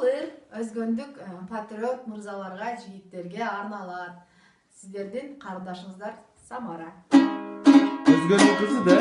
Бул ыр өзгөндүк патриот мырзаларга, жигиттерге арналат. Сиздердин карындашыңыздар Самара. Өзгөндүк кызы да.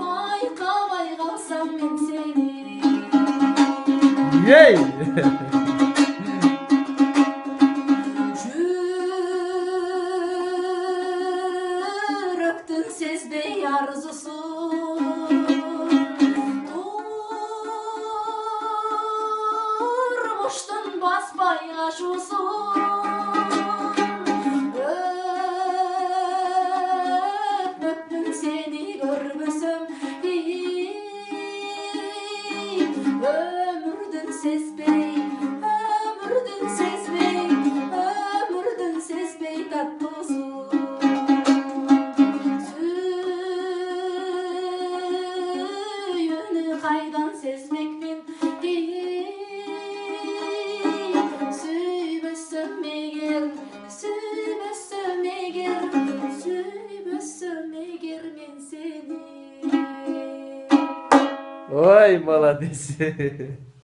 Байкабай калсам мен сени. Ей! Жүрөктүн сезбей арзусун, турмуштун баспай ашуусун. Seni görmesem ömürdün sezbey, ömürdün sezbey, ömürdün sezbey tatlısı. Suyunu kaydan sezmekmin, süymesem eğer, süymesem eğer, süymesem eğer men seni. Ой, молодец.